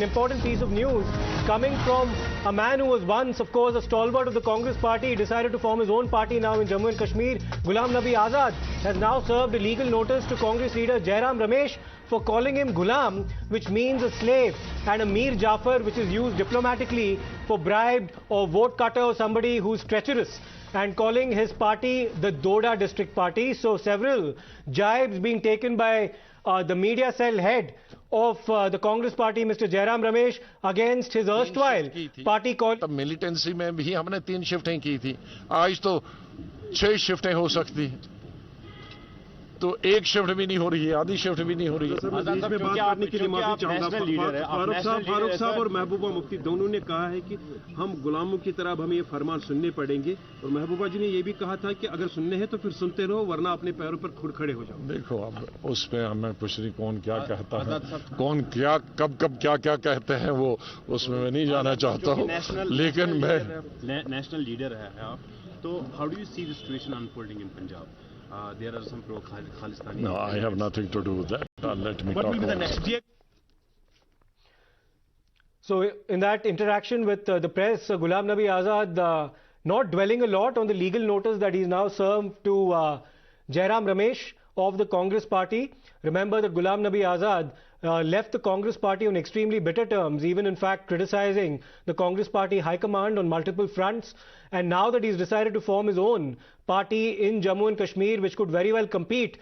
Important piece of news coming from a man who was once, of course, a stalwart of the Congress Party. He decided to form his own party now in Jammu and Kashmir. Ghulam Nabi Azad has now served a legal notice to Congress Leader Jairam Ramesh for calling him Ghulam, which means a slave, and a Mir Jafar, which is used diplomatically for bribed or vote cutter or somebody who's treacherous, and calling his party the Doda district party. So several jibes being taken by the media cell head of the Congress Party, Mr. Jairam Ramesh, against his erstwhile party called. Militancy में भी हमने 3 शिफ्टें की थी, आज तो 6 शिफ्टें हो सकती, तो 1 शिफ्ट भी नहीं हो रही है, आधी शिफ्ट भी नहीं हो रही है। फारूक साहब और महबूबा मुफ्ती दोनों ने कहा है कि हम गुलामों की तरह हमें ये फरमान सुनने पड़ेंगे, और महबूबा जी ने ये भी कहा था कि अगर सुनने हैं तो फिर सुनते रहो, वरना अपने पैरों पर खुद खड़े हो जाओ। देखो, अब उस पे हमें कुछ नहीं, कौन क्या कहता है, कौन क्या कब क्या क्या कहते हैं, वो उसमें मैं नहीं जाना चाहता हूँ, लेकिन मैं नेशनल लीडर है आप, तो how do you see the situation unfolding in Punjab? There are some pro-Khalistani. No, I have nothing to do with that. Let me talk about it. So, in that interaction with the press, Ghulam Nabi Azad not dwelling a lot on the legal notice that he's now served to Jairam Ramesh of the Congress Party. Remember that Ghulam Nabi Azad left the Congress Party on extremely bitter terms, even in fact criticizing the Congress Party High Command on multiple fronts. And now that he's decided to form his own party in Jammu and Kashmir, which could very well compete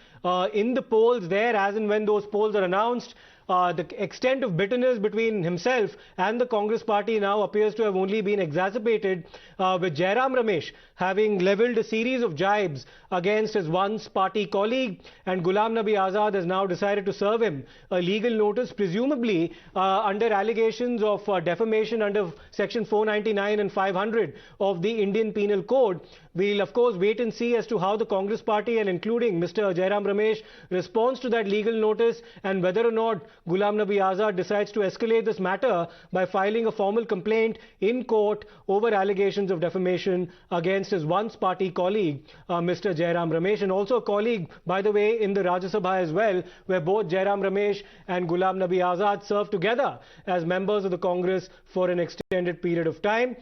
in the polls there as and when those polls are announced, the extent of bitterness between himself and the Congress Party now appears to have only been exacerbated with Jairam Ramesh having levelled a series of jibes against his once party colleague, and Ghulam Nabi Azad has now decided to serve him a legal notice, presumably under allegations of defamation under section 499 and 500 of the Indian Penal Code. We'll of course wait and see as to how the Congress Party, and including Mr. Jairam Ramesh, responds to that legal notice, and whether or not Ghulam Nabi Azad decides to escalate this matter by filing a formal complaint in court over allegations of defamation against his once party colleague, Mr. Jairam Ramesh, and also a colleague, by the way, in the Rajya Sabha as well, where both Jairam Ramesh and Ghulam Nabi Azad served together as members of the Congress for an extended period of time.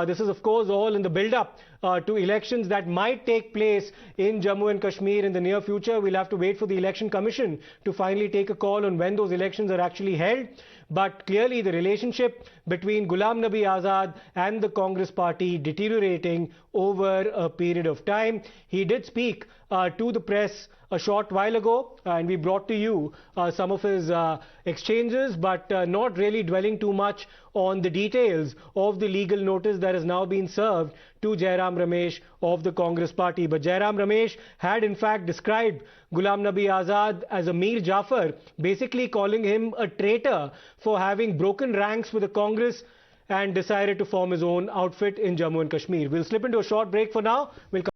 This is, of course, all in the build-up to elections that might take place in Jammu and Kashmir in the near future. We'll have to wait for the Election Commission to finally take a call on when those elections are actually held. But clearly the relationship between Ghulam Nabi Azad and the Congress Party deteriorating over a period of time. He did speak to the press a short while ago, and we brought to you some of his exchanges, but not really dwelling too much on the details of the legal notice that has now been served to Jairam Ramesh of the Congress Party. But Jairam Ramesh had in fact described Ghulam Nabi Azad as a Mir Jafar, basically calling him a traitor for having broken ranks with the Congress and decided to form his own outfit in Jammu and Kashmir. We'll slip into a short break for now. We'll